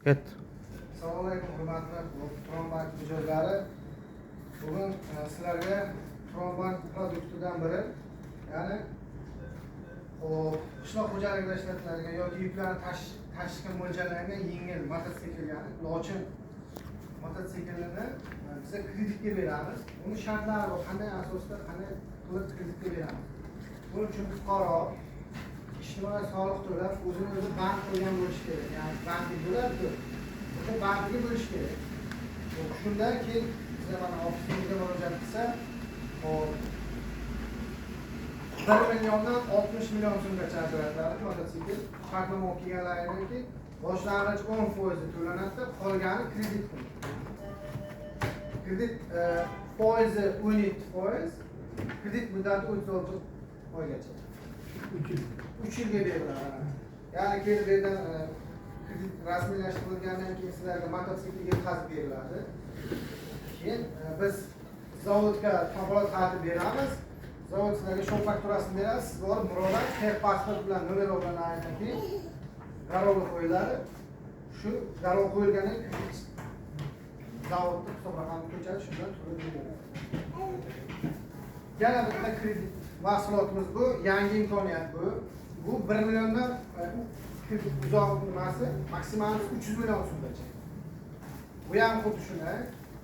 Ket. Assalomu alaykum hurmatli Tronbank mijozlari. Bugun sizlarga Tronbank produktidan biri, ya'ni qishloq xo'jaligida ishlatiladigan yoki yuklarni tashishga mo'ljallangan yengil mototsikl, ya'ni lochin mototsiklini biz kreditga beramiz. Uni shartlari bor, qanday asosda qanday qilib kreditga beramiz. Buning uchun fuqaro ijtimoiy soliq to'lab o'zini o'zi bank qilgan bo'lishi kerak. Ya'ni bankga bo'ladi, o'sha bankga bo'lishi kerak. Shundan keyin bizga mana ofisimizga murojaat qilsa, 1 milliondan 60 million so'mgacha ajratiladi mototsikl. Shartnoma o'qiganlaringki, boshlang'ich 10% to'lanadi, qolgani kredit puli. Kredit foizi 17%, kredit muddati 36 oygacha. 3 yilga beriladi. Ya'ni keyin bu yerdan kredit rasmiylashtirilgandan keyin sizlarga mototsiklga yetkazib beriladi. Keyin biz zavodga kafolat xati beramiz. Zavod sizlarga shov fakturasini beradi. Siz borib murojaat, pasport bilan nomer o'g'irlangandan keyin garovga qo'yiladi. Shu garov qo'yilgandan keyin zavodda hisob raqamini ko'chadi, shundan to'lab beriladi. Yana bitta kredit mahsulotimiz bu, yangi imkoniyat bu. Bu 1 milliondan kredit uzoq nimasi, maksimal 300 million so'mgacha. Bu ham xuddi shunday.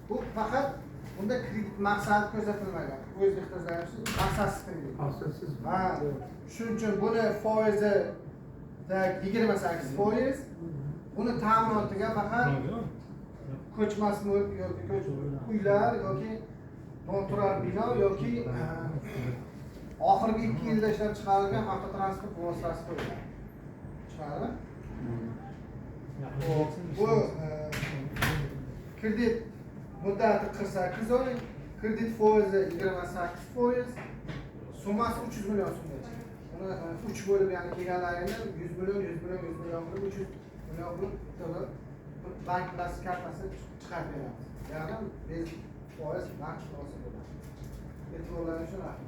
Bu faqat bunda kredit maqsadi ko'rsatilmagan. O'z ehtiyojlaringiz maqsadsiz kredit. Maqsadsiz. Ha, shuning uchun buni foizi 28%, buni ta'minotiga faqat ko'chmas mulk yoki uylar yoki noturar bino yoki oxirgi 2 yilda ishlab chiqarilgan avtotransport vositasi qo'yiladi. Tushunarlimi? Bu kredit muddati 48 oy, kredit foizi 28%, summasi 300 million so'mgacha. Uni 3 bo'lib, ya'ni kelganlaringda 100 million, 100 million, 100 million qilib 300 million qilib to'lab bank plastik kartasi chiqarib beramiz. Ya'ni biz foiz bank hosil bo'ladi. E'tiborlaringiz uchun rahmat.